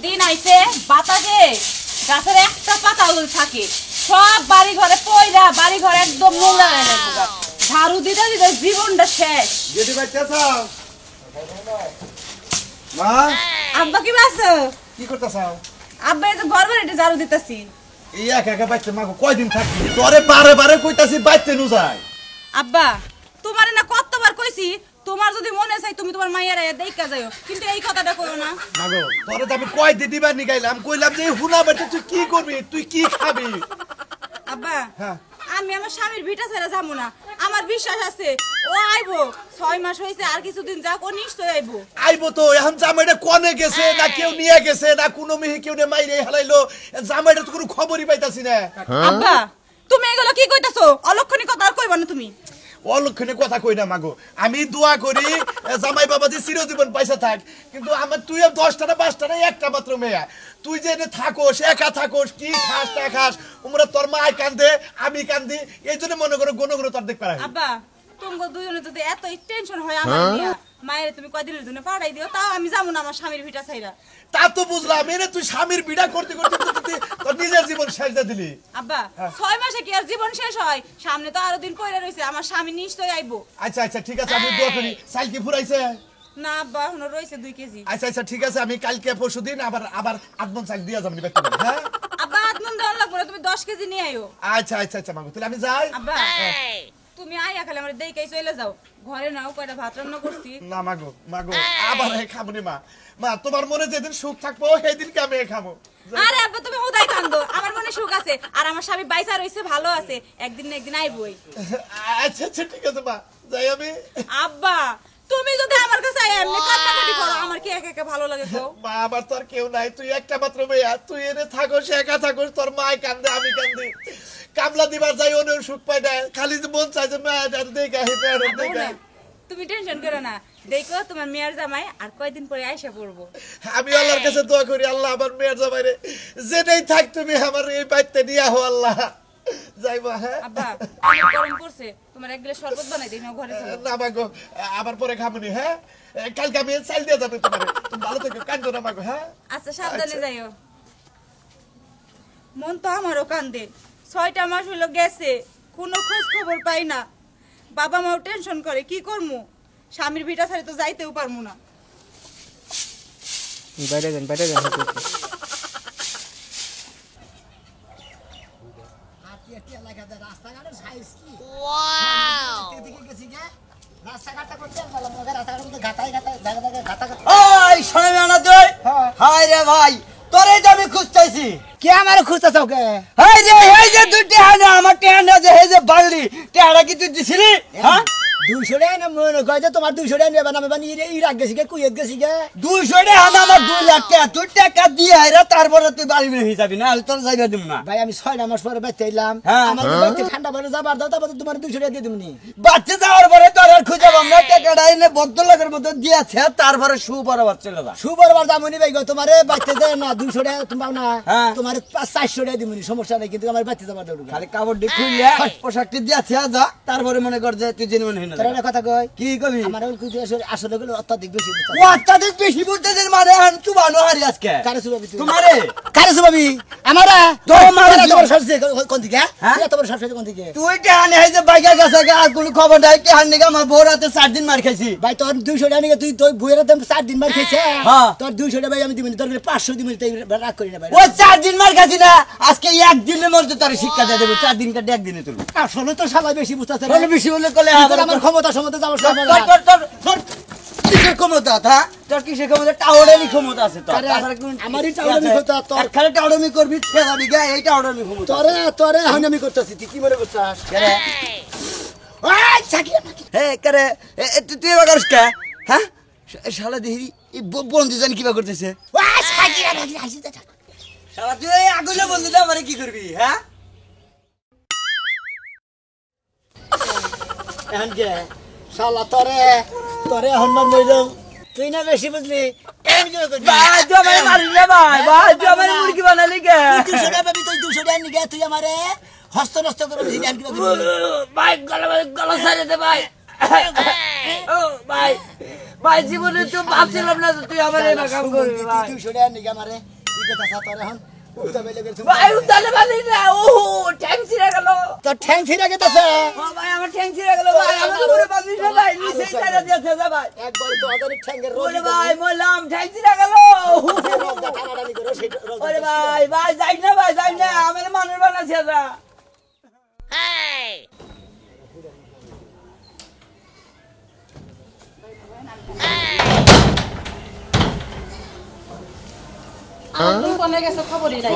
দিন আইছে বাতাসে গাছের একটা পাতাও থাকে সব বাড়ি ঘরে পয়রা বাড়ি ঘরে একদম নোংরা হয়ে গেছে ঝাড়ু দিতে দিতে জীবনটা শেষ যেতে পারতেছাও মা আব্বা কি বাসো কি করতেছাও আব্বা এই যে ঘর বাড়িতে ঝাড়ু দিতেছি এই একা একা বাইতে মাগো কয়দিন থাকবি তোরে বারে বারে কইতাছি বাইতে নু যাই আব্বা তোমারে না কতবার কইছি তোমার যদি মনে চাই তুমি তোমার মায়ের দেখা যাও কিন্তু এই কথাটা কইও না মাগো তোরে তো আমি কয়দিন দিবার নিগাইলাম কইলাম যে হুনা বেটা তুই কি করবি তুই কি খাবি আব্বা হ্যাঁ আমি আমার স্বামীর ভিটা ছেড়ে যাবো না আমার বিশ্বাস আছে ও আইবো 6 মাস হইছে আর কিছুদিন যাক ও নিশ্চয়ই আইবো আইবো তো এখন জামাইটা কোনে গেছে না কেউ নিয়ে গেছে না কোনো মেয়ে কেউ নে মাইরে হালাইলো জামাইটা তো কোনো খবরই পাইতাছি না আব্বা তুমি এগুলো কি কইতাছো অলক্ষণী কথা আর কইবা না তুমি অলক্ষণে কথা কই না মাগো আমি দোয়া করি জামাই বাবা যে চিরজীবন পয়সা থাক কিন্তু আমার তুই 10টা না 5টা না একটা মাত্র মেয়ে তুই যে থাকোস একা থাকোস কি খাস না খাস উমরা তোর মা কান্দে আমি কান্দি এইজন্য মনে করো গণ গণ তোর দেখ পারা আব্বা তোমগো দুজনে যদি এত টেনশন হয় আমার নিয়া মায়ের তুমি কয়দিনের জন্য পাঠাই দিও তাও আমি যাবো না আমার স্বামীর ভিটা ছাইরা তা তো বুঝলাম এনে তুই স্বামীর বিড়া করতে করতে তোর নিজের জীবন শেষ দিয়ে দিলি আব্বা 6 মাসে কি আর জীবন শেষ হয় সামনে তো আরো দিন পড়ে রইছে আমার স্বামী নিশ্চয়ই আইবো আচ্ছা আচ্ছা ঠিক আছে আমি দোয়া করি সাইল কি ফুরাইছে না আব্বা এখনো রইছে 2 কেজি আচ্ছা আচ্ছা ঠিক আছে আমি কালকে পরশুদিন আবার আদমন চাক দিয়া যাবনি ব্যক্তি হ্যাঁ আব্বা আদমন দেওয়ার লাগবে না তুমি 10 কেজি নিয়ে আইও আচ্ছা আচ্ছা আচ্ছা মাগো তাহলে আমি যাই আব্বা তুমি আইয়া খালি আমার দেইকাই চলে যাও ঘরে নাও কয়টা ভাত রান্না করছি না মাগো মাগো আবার খাবনি মা মা তোমার মনে যেদিন সুখ থাকবো সেই দিনকে আমি খাবো আরে আব্বা তুমি হুদাই কান্দো আমার মনে সুখ আছে আর আমার স্বামী বাইসা রইছে ভালো আছে একদিন না একদিন আইবই আচ্ছা আচ্ছা ঠিক আছে মা যাই আমি আব্বা তুমি যদি আমার কাছে আই এমনি কান্নাকাটি করো আমার কি একা একা ভালো লাগে গো মা আমার তো আর কেউ নাই তুই একটা মাত্র মেয়ে তুই এনে থাকোস একা থাকোস তোর মাই কান্দে আমি কান্দি কামলা দিবার যাই ওনে সুখ পাই না খালি যে মন চাই যে মেয়েটার দেখে দেখে তুমি টেনশন করো না দেখো তোমার মেয়ের জামাই আর কয়দিন পরে আইসা পড়বো আমি আল্লাহর কাছে দোয়া করি আল্লাহ আমার মেয়ের জামাই রে যেটাই থাক তুমি আমার এই বাইতে নিয়ে আহো আল্লাহ যাইবা হ্যাঁ আব্বা গরম পড়ছে তোমার এক গ্লাস শরবত বানাই দিই না ঘরে চলো না মাগো আবার পরে খাবনি হ্যাঁ কালকে আমি চাল দিয়ে যাবে তোমার তুমি ভালো থেকো কান্দো না মাগো হ্যাঁ আচ্ছা সাবধানে যাইও মন তো আমারও কান্দে 6টা মাস হইলো গেছে কোনো খোঁজ খবর পাই না বাবা মাও টেনশন করে কি করমু স্বামীর ভিটা ছাড়ি তো যাইতেও পারমু না বাইরে যান হাই রে ভাই তোরে তো আমি খুঁজতেছি কে আমার খুঁজতেছাও কে এই যে তুই টেহানা আমার টেহানা যে এই যে বাড়লি টেহানা কি তুই দিছিলি হ্যাঁ 200 টাকা না মনে কয় যে তোমার 200 টাকা নেবে না আমি বানি ইরাক গেছি গে কুয়েত গেছি গে 200 টাকা আমার 2 লাখ টাকা তুই টাকা দিয়ে আইরা তারপরে তুই বাড়ি বেরিয়ে যাবি না তোর যাইবা দিম না ভাই আমি 6 মাস পরে বাইতে এলাম আমার বাইতে ঠান্ডা পরে যাবার দাও তারপর তোমার 200 টাকা দিয়ে দিমনি বাচ্চা যাওয়ার পরে তোর আর খুঁজে পাবো না টাকাটা এনে বদলাগের মতো দিয়েছে তারপরে সুবরাবর চলে যা সুবরবার দামনি ভাই গো তোমারে বাইতে দেয় না 200 টাকা তুমি পাও না তোমার 400 টাকা দিমনি সমস্যা নাই কিন্তু আমার বাইতে যাবার দাও খালি কাপড় দি খুললে পোশাকটি দিয়েছে যা তারপরে মনে কর যে তুই জেনুইন হই না তোরা কথা কই কি কবি আমার ওই কুতি আসলে গুলো অত্যাধিক বেশি বুঝছ ও অত্যাধিক বেশি বুঝতেছিস মানে আন চুবানো হারি আজকে কারে সুবাবি তোমারে কারে সুবাবি আমারা তোমার তোমার সরছে কোন দিকে হ্যাঁ তোমার সরছে কোন দিকে তুই টানে এই যে বাইকা গেছে আর কোন খবর নাই টান নিগা আমার বউ রাতে 4 দিন মার খাইছি ভাই তোর 200 টাকা নিয়ে তুই তুই বইয়ের দাম 4 দিন মার খাইছে তোর 200 টাকা ভাই আমি দিবনি তোর 500 দিবনি তাই রাগ করি না ভাই ও 4 দিন মার খাইছি না আজকে একদিনের মধ্যে তোর শিক্ষা দিয়ে দেব 4 দিন কাটে একদিনে তুই আসলে তো সবাই বেশি বুঝতাছে বলে বেশি বলে কলে আমার ক্ষমতা সমতে যাব তোর কিসের ক্ষমতা হ্যাঁ তোর কিসের ক্ষমতা টাওয়ারেরই ক্ষমতা আছে তোর আমারই টাওয়ারেরই ক্ষমতা তোর খালি টাওয়ারমি করবি ফেলাবি গা এই টাওয়ারেরই ক্ষমতা তোরে এখন আমি করতেছি তুই কি মনে করছস কেরে ওই সাকিয়া হে করে তুই বাগারস কে হ্যাঁ শালা দেহি এই বন্ধু জানি কিবা করতেছে ওই সাকিয়া নাকি আসিতে থাক শালা তুই আগুনে বন্ধু দা মানে কি করবি হ্যাঁ এখন কে শালা তোরে এখন মইলাম তুই না বেশি বুঝলি কেন কি করবি ভাই তুই আমারে মারিস না ভাই তুই আমারে মুরগি বানালি কে 200 টাকা পাবি তুই 200 টাকা নিয়ে তুই আমারে হস্ত নষ্ট করে দিবি আমি কি করবি ভাই গলা ছাড়ে দে ভাই ও ভাই ভাই জীবনে তো ভাবছিলাম না তুই আমার এই কাম করবি ভাই। তুই শুনে আনি আমারে কি কথা তোর এখন উঠতে বেলে গেছিস ভাই উতালে বালি না ও ঠ্যাং ছিঁড়ে গেল। তোর ঠ্যাং ছিঁড়ে গেছে ও ভাই আমার ঠ্যাং ছিঁড়ে গেল ভাই আমার উপরে বাঁধিস না ভাই নিচে ছেড়ে দিয়েছে যা ভাই। একবার তো আদারে ঠ্যাঙ্গের রোগ ওরে ভাই মরলাম ঠ্যাং ছিঁড়ে গেল। টানাটানি করে সেই রোগ ওরে ভাই ভাই যাই না ভাই যাই না আমার মানুষ বানাচ্ছে যা। আমার কোনে গেছে খবরই নাই।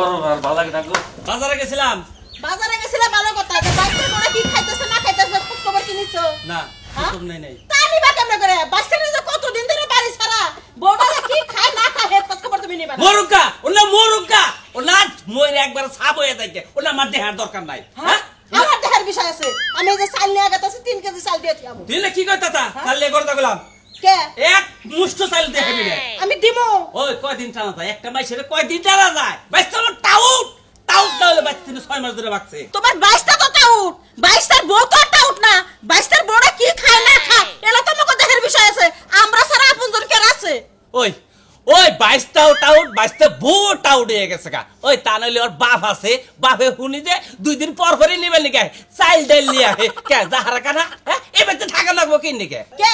বাজারে গেছিলাম বাজারে গেছিলা ভালো কথা, যে বাচ্চা কোনে কি খাইতেছে না খাইতেছে খোঁজ খবর কি নিছো? না হ্যাঁ? খবর নাই নাই তানি বা কেমনে করে? বাচ্চাটা যে কতদিন ধরে বাড়ি ছাড়া, বউটা যে কি খায় না খায় হে খোঁজ খবর তুমি নিবা না। মরুকা ওনা মইরে একবার ছাপ হয়ে যাইতে ওনা আমার দেহার দরকার নাই। হ্যাঁ? আমার দেহের বিষয় আছে। আমি এই যে চাল নিয়ে গেতাছি 3 কেজি চাল দিয়ে দিলাম। দিলে কি কইতা তা চাললে করতে গেলাম কে? এক মুষ্ট চাল দেখে দিলে আমি দিমু। ওই কয়দিন টানা যায় একটা মাইসের কয়দিন টানা যায় বাইশ তো টাউট টাউট না হলে বাইশ 6 মাস ধরে বাকছে। তোমার 22টা তো টাউট, 22টার বউ তো টাউট না। 22টার বউটা কি খায় না খায় এলা তো আমাকে দেহের বিষয় আছে। আমরা সারা আপনজন কে আছে? ওই ওই 22টাও টাউট 22টা বউ টাউট হয়ে গেছে গা। ওই তা নইলে ওর বাপ আছে বাপে শুনি যে 2 দিন পর পরই নিবে নিকে চাইল ডাইল নিয়ে আহে কে যাহারা কানা হ্যাঁ এবার তো থাকা লাগবো কি নিকে কে?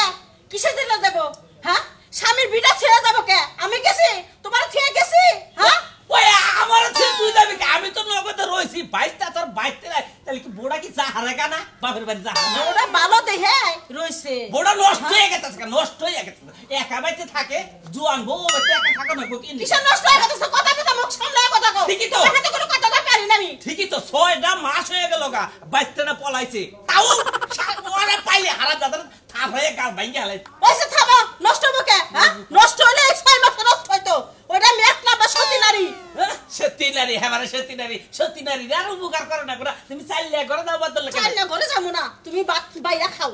কিসের জন্য দেব? হ্যাঁ? স্বামীর বিটা ছেড়ে যাব কে? আমি গেছি? তোমার ছেড়ে গেছি? হ্যাঁ? ওই আমার ছেলে তুই যাবি কি? আমি তো নগদে রইছি 22টা তোর 22তে নাই তাহলে কি বোড়া কি যাহারা কানা বাপের বাড়ি যাহারা না ওটা ভালো দেখে রইছে। বোড়া নষ্ট হয়ে গেছে নষ্ট হয়ে গেছে একা বাইতে থাকে জুয়ান বউ বাইতে একা থাকা না কি নিকে কিসের নষ্ট হয়ে গেছে? কথা কথা মুখ সামলায় কথা কও। ঠিকই তো। এখানে কোনো কথা না পারি না আমি। ঠিকই তো 6টা মাস হয়ে গেল গা 22টা পলাইছে তাও ওরা পাইলে হারা দাদার থাপ হয়ে গাল ভাঙি গেলে ওইসে থামো, নষ্ট হবে কে? হ্যাঁ? নষ্ট হলে 6 মাসে নষ্ট হইতো। ওটা মেট না বা সতী নারী। সত্যি নারী হ্যাঁ মানে সত্যি নারী আর উপকার করো না করে তুমি চাইলে করে দাও বাদ দিলে চাল না ঘরে যাবো না, তুমি বাইরে খাও।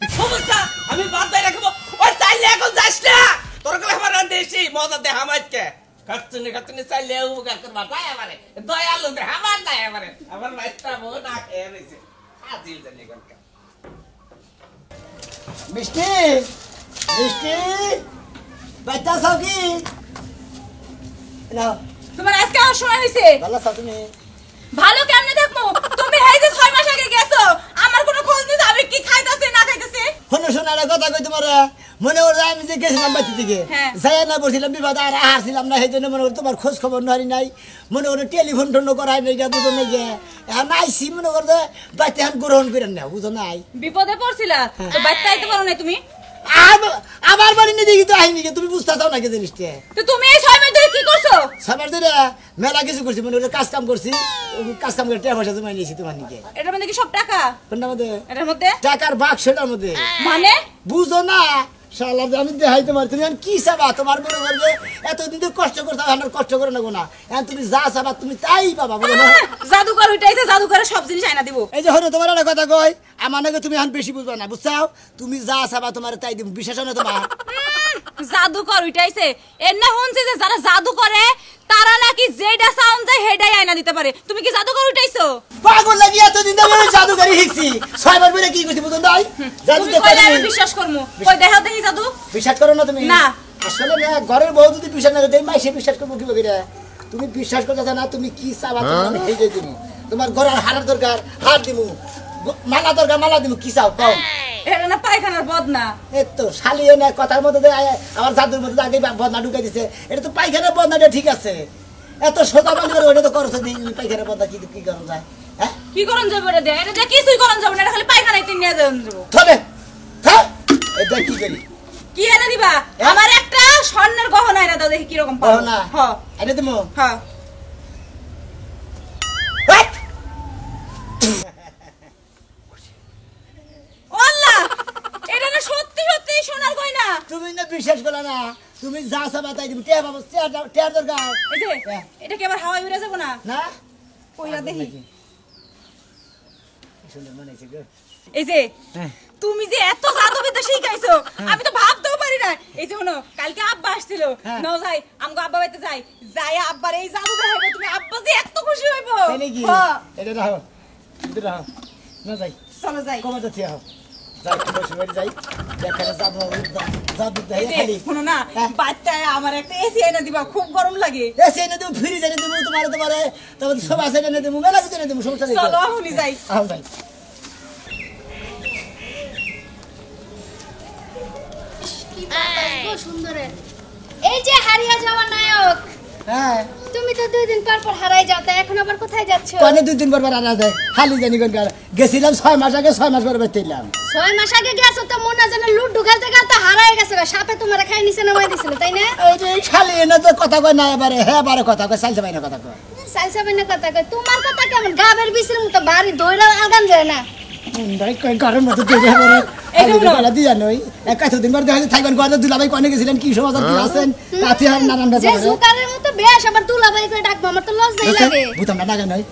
সমস্যা আমি বাদ দিয়ে রাখবো ওই চাইলে এখন যাস না তোর কাছে আমার দেশি মজা দে হামাজকে খাচ্ছুনি চাইলে উপকার করবা তাই আমারে দয়ালু দে আমার তাই আমারে আমার মাইস্তা বউ না খেয়ে রয়েছে আজিল জানি কোন মিষ্টি মিষ্টি বাইতা সাও কি না তোমার আজকে আমার সময় হয়েছে। ভালো সাও তুমি ভালো কেমনে দেখবো? তুমি এই যে 6 মাস আগে গেছো আমার কোনো খোঁজ নিতে আমি কি খাইতাছে না খাইতাছে। হলো শোনা একটা কথা কই তোমার মনে ওর আমি যে গেছিলাম বাড়ি থেকে হ্যাঁ। যাই না বসছিলাম বিবাদ আর হারছিলাম না সেই জন্য মনে করি তোমার খোঁজ খবর নারি নাই মনে করে টেলিফোন টোন করাই নাই গা দুজন নাই গে এখন আইসি মনে করে বাড়িতে এখন গ্রহণ করেন না বুঝো নাই বিপদে পড়ছিলা তো বাইতে আইতে পারো না তুমি। আমার বাড়ি নিয়ে দেখি তো আইনি গে তুমি বুঝতে চাও না কে জিনিসটা তো তুমি এই 6 মাস ধরে কি করছো? সবার ধরে মেলা কিছু করছি মনে করে কাজ কাম করছি কাজ কাম করে টাকা পয়সা জমা নিয়েছি তোমার নিকে এটার মধ্যে কি সব টাকা? কোনটার মধ্যে এটার মধ্যে টাকার বাক্সটার মধ্যে মানে বুঝো না শালা আমি দেখাই তোমার তুমি এখন কি চাবা তোমার মনে করবে এতদিন তো কষ্ট করতে আমার কষ্ট করে নেবো না এখন তুমি যা চাবা তুমি তাই পাবা বুঝো না জাদুকর উঠাইছে, জাদুকরে সব জিনিস আইনা দিব। এই যে হলো তোমার একটা কথা কই আমার নাকি তুমি এখন বেশি বুঝবা না বুঝছাও তুমি যা চাবা তোমার তাই দিব বিশ্বাস হয় না তোমার জাদুকর উঠাইছে এর না শুনছি যে যারা জাদু করে তারা নাকি যেটা সাউন্ড যায় সেটাই আইনা দিতে পারে। তুমি কি জাদুকর উঠাইছো? পাগল লাগি এতদিন ধরে আমি জাদুকারি শিখছি 6 বার বলে কি করছি বুঝো নাই জাদু তুমি তো কইলে আমি করি। বিশ্বাস করমু। কই দেখাও দেখি জাদু। বিশ্বাস করো না তুমি না। আসলে না ঘরের বউ যদি বিশ্বাস না করে মাইসে বিশ্বাস করবো কিভাবে রে তুমি বিশ্বাস করতে না তুমি কি চাবা তুমি হেজে দিমু তোমার ঘরের হারার দরকার হার দিমু মালা দরকার মালা দিমু কি চাও পাও এটা না পায়খানার বদনা। এই তো শালিয়ে না কথার মধ্যে দিয়ে আমার জাদুর মধ্যে আগে বদনা ঢুকাই দিছে এটা তো পায়খানা বদনাটা ঠিক আছে এত সোজা বানি করে ওটা তো করছো পায়খানা বদনা কি কি করা যায় হ্যাঁ কি করন যাবে এটা দিয়ে? এটা দিয়ে কিছুই করন যাবে না, এটা খালি পায়খানায় তিন নিয়ে যাবেন যাবো। থলে থাক এটা কি করি কি এনে দিবা? আমার একটা স্বর্ণের গহনা এনে দাও দেখি কি রকম পাও। না হ্যাঁ এটা দিমু হ্যাঁ। আল্লাহ, এটা না সত্যি সত্যি সোনার গয়না। তুমি না বিশ্বাস করো না তুমি যা চাবা তাই দিবি টিয়া বাবু টিয়ার দরকার এই যে এটা কি আবার হাওয়ায় উড়ে যাবো না? না কইরা দেখি। কি সুন্দর মনে হচ্ছে গো এই যে তুমি যে এত জাদুবিদ্যা শিখাইছো আমি তো ভাবতেও পারি না। এই যে শোনো কালকে আব্বা আসছিল নাও যাই আমগো আব্বা বাড়িতে যাই যাই আব্বার এই জাদু দেখাইবো তুমি আব্বা যে এত খুশি হইবো। তাই নাকি হ্যাঁ, এটা রাখো এটা রাখো না যাই চলো যাই। কমে যাচ্ছি আহ যাই শ্বশুর বাড়ি যাই দেখালে জাদু জাদু এই দেয় যে, খালি শোনো না হ্যাঁ। বাচ্চায় আমার একটা এসি এনে দিবা খুব গরম লাগে এসে এনে দেবো ফ্রিজ এনে দেবো তোমার তারপর সব আছে এনে দেবো মেলা কিছু এনে দেবো সমস্যা নেই চলো এখনই যাই আহ যাই কি বাতাস গো সুন্দরের। এই যে হারিয়ে যাওয়া নায়ক, হ্যাঁ তুমি তো 2 দিন পর পর হারাই যাও, তাই এখন আবার কোথায় যাচ্ছ? কনে 2 দিন পর আনা যায় খালি জানি কোন গেছিলাম 6 মাস আগে 6 মাস পর বেরতেলাম 6 মাস আগে গেছো তো মনে জানে লুডু খেলতে খেলতে হারাই গেছে, সাপে তোমার খাই নিচে নামাই দিছিল তাই না? ওই যে খালি এনে তো কথা কয় না এবারে হ্যাঁ বারে কথা কয় চালতে পাই না কথা কয় সাইসা বিনা কথা কই, তোমার কথা কেমন গাবের বিচির মতো বাড়ি দইরা আগান যায় না। ভাই কয় গরম মতো তুই এবারে এই যে গলা দিয়া নই কতদিন পর দেখা থাকবেন কথা দুলাভাই কনে গেছিলেন কি সমাচার কি আছেন কাছে আর নানান যে বাজার জুকারের মতো বেশ আবার তুলাবাই করে ডাকবো, আমার তো লজ্জাই লাগে। বুঝতাম না নাগে নই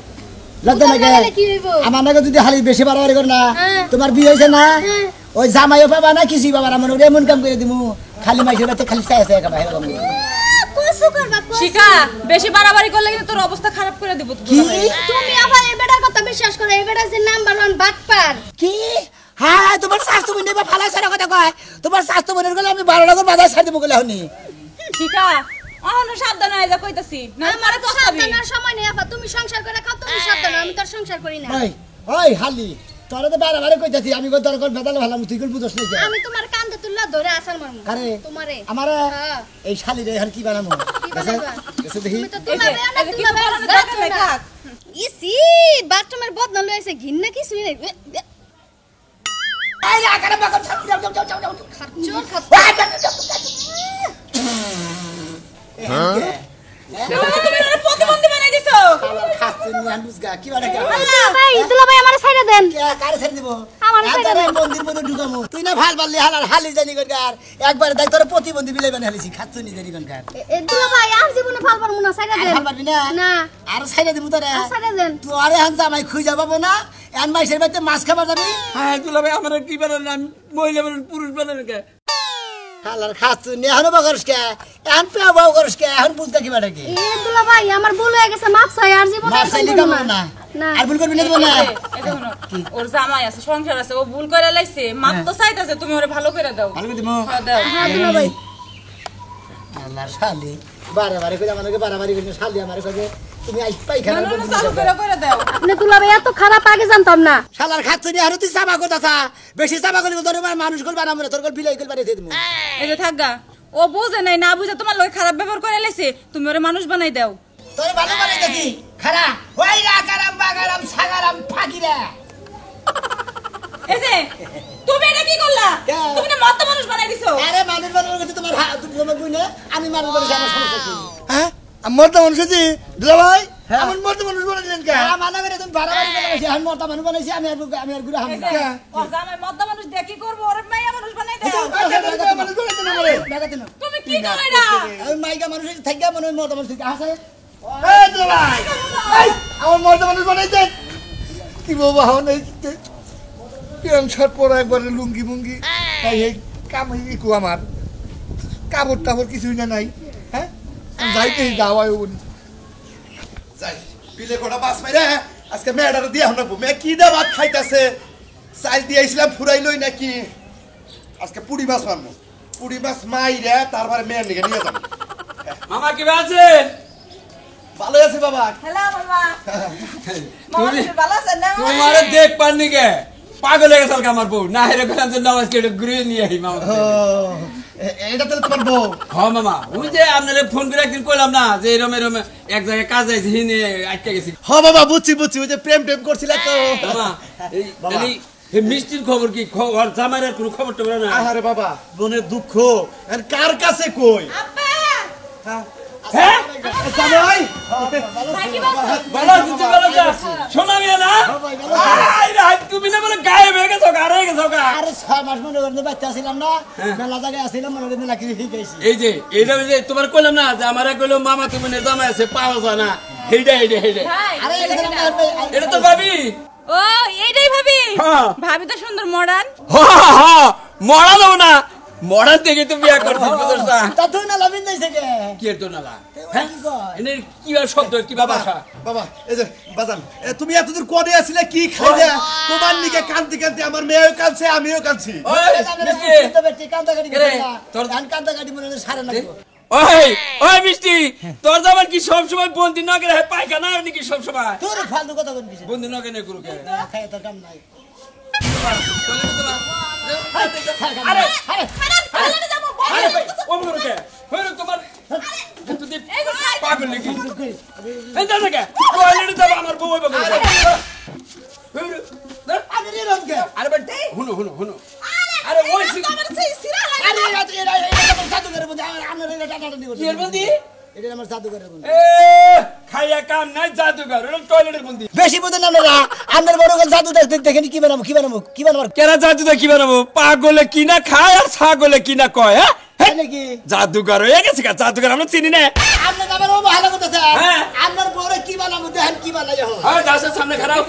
লজ্জা বুতাম না লাগে গেলে কি হইব? আমার নাগে যদি হালি বেশি বাড়াবাড়ি করে না হ্যাঁ। তোমার বিয়ে হয়েছে না হ্যাঁ। ওই জামাইও পাবা না কিছু পাবা না মনে এমন কাম করে দিমু খালি মাইসের বাচ্চা খালি চাই চাই কামাই কসু করবা কসু। শিখা বেশি বাড়াবাড়ি করলে কিন্তু তোর অবস্থা খারাপ করে দিব কি তুমি আবার এই বেটার কথা বিশ্বাস করো, এই বেটা যে নাম্বার 1 বাটপার। কি হ্যাঁ তোমার স্বাস্থ্য বন্ধু বা ফালাই সারা কথা কয় তোমার স্বাস্থ্য বন্ধুর গেলে আমি 12 টাকা বাজার ছাড় দেবো গেলে হনি শিখা অহনো সাবধান হয়ে যা কইতাছি না মারে তো খাবি সাবধানের সময় নেই আপা, তুমি সংসার করে খাও, তুমি সাবধান, আমি তোর সংসার করি না। ওই ওই হালি তোরা তো বারে কইতাছি আমি কই তোর কল বেদাল ভালো তুই কল বুঝছ না আমি তোমার কান্দে তুললা ধরে আসার মারমু। আরে তোমারে আমারে হ্যাঁ। এই শালি রে আর কি বানামু কি বানাবা? দেখি দেখি তুমি তো এই যে, তুলাবে না, এই যে কিছু তুলাবে বলার না, দরকার নাই, থাক। ইসি বাথরুমের বদনা লইছে ঘিন্না কিছুই নাই। এই আকারে বাকর যাও খাচ্চর খাচ্চর। তুমি ওরে প্রতিবন্ধী বানাই দিছো খাচ্ছে নি আনুসগা কি বানা কি দুলা ভাই আমারে ছাইড়া দেন। কারে ছেড়ে দিব আমার ছেড়ে দেন। মন্দির মধ্যে ঢুকামু তুই না ভাল বাল্লি হালার হালি জানি গনকার একবার দেখ তোর প্রতিবন্ধী বিলাই বানালিছি খাচ্ছে নি জানি গনকার এ দুলা ভাই আর জীবনে ফাল পারমু না, ছাইড়া আর দেন। ভাল পারবি না না আর ছাইড়া দিব তোরে আর ছাইড়া দেন। তুই আরে হাম জামাই খুঁজা পাবো না এন মাইসের বাড়িতে মাছ খাবার যাবি হ্যাঁ দুলাভাই আমার কি বানান আমি মহিলা বানান পুরুষ বানান কে হালার খাচ্ছে নি এখনো বাকরস কে এন পেয়া বাউ করস কে এখন বুঝতা কি বাটা কি এ দুলা ভাই আমার ভুল হয়ে গেছে, মাপ চাই, আর জীবনে মাছ এরকম চাইলি করবো কাম না না। আর ভুল করবি না দিব না এই যে, এই দেখো না, ওর জামাই আছে সংসার আছে ও ভুল করে লাইছে মাপ তো চাইতাছে তুমি ওরে ভালো করে দাও ভালো করে দিব হ্যাঁ, দাও হ্যাঁ দুলা ভাই আল্লাহর শালি বারে কই আমাকে বারে কই শালি আমারে কই তুমি আই না, পাইখানা না, না, চালু করে দাও আপনি দুলা ভাই এত খারাপ আগে জানতাম না। শালার খাচ্ছে নি আর তুই চাবা কথা বেশি চাবা করবি তোর মানুষ গল বানাবো না তোর গল বিলাই গল বানিয়ে দিমু এই যে থাকগা ও বুঝে নাই না বুঝে তোমার লই খারাপ ব্যবহার করে লাইছে তুমি ওরে মানুষ বানাই দাও তোর ভালো বানাইতেছি খারা ওই রাকারাম বাগারাম সাগারাম ফাকিরা এই যে তুমি এটা কি করলা কে? তুমি না মত মানুষ বানাই দিছো আরে মানুষ বানানোর কাছে তোমার তোমার বুঝ না আমি মানুষ বানাইছি আমার সমস্যা কি হ্যাঁ মরতে মানুষ হয়েছি দুলা ভাই এমন মরতে মানুষ বলেছিলেন কে হ্যাঁ মানা করে তুমি বাড়াবাড়ি বানাইছি আমি মরতা মানুষ বানাইছি আমি আর গুড়া হাম এই যে ও জামাই মত মানুষ দিয়ে কি করবো ওরে মাইয়া মানুষ বানাই দাও মানুষ বলেছেন আমারে দেখাতে না তুমি কি করো এটা আমি মাইকা মানুষ থাকি মনে হয় মরতা মানুষ থেকে আসে এই দুলা ভাই এই, আমার মরতে মানুষ বানাইছেন কি বাবা হন এই প্যান্ট শার্ট পরা একবারে লুঙ্গি মুঙ্গি এই কাম ইকু আমার কাপড় টাপড় কিছুই না নাই হ্যাঁ যাইতে যাওয়ায় উনি যাই পিলে কোটা বাস মাইরা আজকে মেয়েটারে দিয়া হন মে কি দা ভাত খাইতাছে চাল দিয়েছিলাম ফুরাইলই নাকি আজকে পুড়ি মাছ মারবো পুড়ি মাছ মাইরা তারপরে মেয়ের নিকে নিয়ে যাবো মামা কি আছে ভালো আছে বাবা হ্যালো মামা মামা ভালো আছেন না তোমারে দেখ পাননি কে পাগল হয়ে গেছে আমার বউ না হেরে গেলাম যে নামাজ কেটে ঘুরে নিয়ে আই মামা এটা তাহলে তোমার বউ হ্যাঁ মামা ওই যে আপনারে ফোন করে একদিন কইলাম না যে এরম এরম এক জায়গায় কাজ আছে হিনে আটকে গেছি হ বাবা বুঝছি ওই যে প্রেম টেম করছিলা তো মামা এই মিষ্টির খবর কি খবর জামাইয়ের কোনো খবর টবর না আরে বাবা মনের দুঃখ আর কার কাছে কই হ্যাঁ জামাই ভালো আছিস শোনা মিয়া না তুমি না বলে গায়েব হয়ে গেছো গা রয়ে গেছো গা আরে 6 মাস মনে করতে বাচ্চা ছিলাম না মেলা জায়গায় আসছিলাম মনে করতে মেলা কিছু শিখাইছি এই যে এইটা যে তোমার কইলাম না যে আমারে কইলো মামা তুমি নে জামাই আছে পাওয়া যায় না হেইডা আরে এখানে এটা তো ভাবি ও এইটাই ভাবি হ্যাঁ। ভাবি তো সুন্দর মডার্ন মরা দাও না মডার্ন থেকে তো বিয়া করছিস বুঝছ না তা তুই না লাভিন যাইছে কে কি এর তো নালা হ্যাঁ কি কয় এনে কি আর শব্দ কি ভাষা বাবা এই যে বাজান তুমি এতদূর কোনে আসলে কি খাইলে তোমার নিকে কান্তি কান্তি আমার মেয়েও কাঁদছে আমিও কাঁদছি ওই মিষ্টি তবে টিকান্দা গাড়ি রে, তোর তোর- ধান কান্দা গাড়ি মনে হয় সারে না ওই ওই মিষ্টি তোর জামার কি সব সময় বন্দি না করে পায়খানা হয় নাকি সব সময় তোর ফালতু কথা কোন কিছু বন্দি না কেন গুরুকে খায় তোর কাম নাই আরে আরে খালানে যাবো আরে ও গুরুকে হইলো তোমার তুই পাগল নাকি এই দাদা কে টয়লেটে যাব আমার বউ হইব গুরুকে হইলো আরে রে রঙ্গে আরে বেটা হুনো হুনো হুনো আরে ওই আমার সেই সিরা লাগে আরে এটা আমার জাদুঘরের বন্ধু আমার এটা টাটা নিব কি এর বন্দি এটা আমার জাদুঘরের বন্ধু এ খাইয়া কাম নাই জাদুঘর ওটা টয়লেটের বন্দি বেশি বুঝেন আপনারা আপনার বড় গল জাদু দেখেন কি বানাবো কেরা জাদুতে কি বানাবো পাগলে কি না খায় আর ছাগলে কি না কয় হ্যাঁ নাকি জাদুঘর হয়ে গেছে গা জাদুঘর আমরা চিনি না আপনার আমার ও ভালো কথা হ্যাঁ। আপনার বড় কি বানাবো দেখেন কি বানাই এখন হ্যাঁ দাসের সামনে খারাপ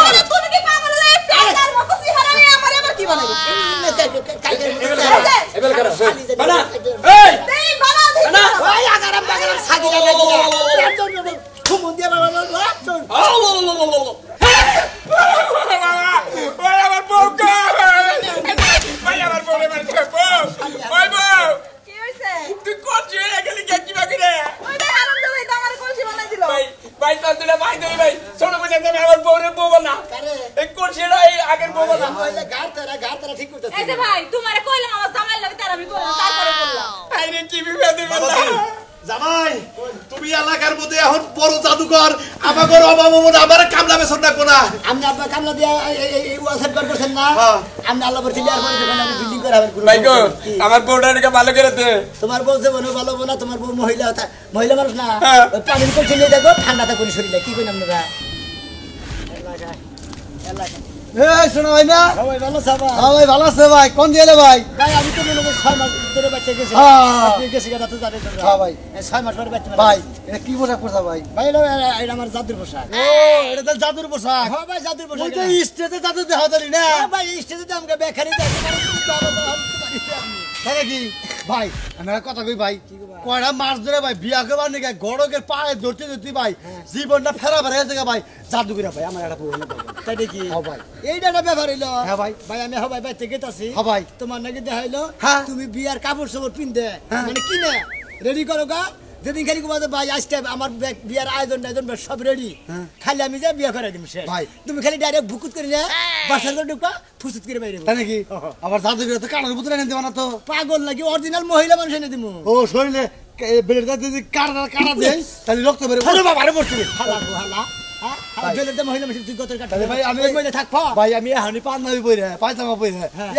আরে তুমি কি পাগল হয়ে প্যাকার মতো সিহারা নিয়ে আমার আবার কি বানাইবো এবেল খারাপ বানা এই এই বানা দে বানা ওই আগারাম বাগারাম সাদি লাগা দিয়া খুমুন দিয়া বাবা ওই আমার বউ কা ওই আমার বউ আমার বউ ওই বউ কি হইছে তুই কোন ছেড়ে গেলি কি বাকি রে ওই দেখ আরাম দে ওই আমার কলসি বানাই দিল ভাই ভাই তো তুই ভাই তুই ভাই ছোট বলে যাবে আমার বউরে বউ বানা এই কোন ছেড়ে এই আগের বউ বানা মহিলা গাড় ঠিক করতেছে এই যে ভাই তোমারে কইলাম আমার জামাই লাগে তার আমি করলাম তারপরে বললাম আরে কি বিপদে বললা জামাই তুমি এলাকার মধ্যে এখন বড় জাদুঘর আমাকে অভাব মনে আমার কামলা বেসন না কোনা আপনি আপনার কামলা দিয়া এই ওয়াসাইড করছেন না হ্যাঁ। আপনি আল্লাহ পর চিলিয়ার পরে যখন আমি বিল্ডিং করে আবার ভাই গো আমার বউটাকে ভালো করে দে তোমার বউ যে বনো ভালো না তোমার বউ মহিলা মহিলা মানুষ না হ্যাঁ। ওই পানির করছে নিয়ে দেখো ঠান্ডাতে করে শরীরে কি কইন আপনারা এই শোনো ভাই না সবাই ভালো সাবা হ্যাঁ ভাই ভালো আছে ভাই কোন দিলে ভাই ভাই আমি তো মনে করি 6 মাস ধরে বাচ্চা গেছে হ্যাঁ। আপনি গেছে কেন তো জানেন তো হ্যাঁ ভাই। 6 মাস পরে বাচ্চা ভাই এটা কি পোশাক পরছা ভাই ভাই এটা আমার জাদুর পোশাক ও এটা তো জাদুর পোশাক হ্যাঁ ভাই জাদুর পোশাক ওই তো স্টেজে জাদু দেখা জানি না হ্যাঁ ভাই স্টেজে তো আমাকে বেখারি দেয় মানে কি হবে তো আমি তো জানি না আপনি তাই নাকি ভাই আমি একটা কথা কই ভাই কয়টা মাস ধরে ভাই বিয়া করবার নাকি গড়কের পায়ে ধরতে ধরতে ভাই জীবনটা ফেরা ফেরা গেছে ভাই জাদুঘরে ভাই আমার একটা বউ হলো ভাই তাই নাকি হ্যাঁ ভাই এইটা একটা ব্যাপার হইলো হ্যাঁ ভাই। ভাই আমি হবাই ভাই থেকে আছি হ্যাঁ ভাই। তোমার নাকি দেখাইলো হ্যাঁ। তুমি বিয়ার কাপড় সাপড় পিনতে হ্যাঁ। মানে কিনে রেডি করো গা যেদিন খালি কোথাও ভাই আজকে আমার বিয়ার আয়োজন সব রেডি খালি আমি যা বিয়া করে দিম শেষ ভাই। তুমি খালি ডাইরেক্ট ভুকুত করে যা বাসার করে ঢুকা ফুসুত করে বাইরে তাই নাকি আবার জাদুঘরে তো কানের পুতুল এনে দেবা না তো পাগল নাকি অরিজিনাল মহিলা মানুষ এনে দিমু ও শরীরে বেলেটা যদি কাটা দেয় তাহলে রক্ত বেরোবে আরে বাবা আরে বসে হালা হালা হ্যাঁ বেলের মহিলা মানুষ তুই গতর কাটা তাহলে ভাই আমি মহিলা থাকবা ভাই আমি এখনই পাঞ্জাবি পরে পায়জামা পরে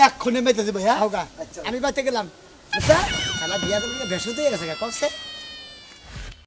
এক্ষুনি মেতেছি ভাই হ্যাঁ হোগা আমি বাইতে গেলাম আচ্ছা শালা বিয়া করলে বেশ হতে গেছে কবছে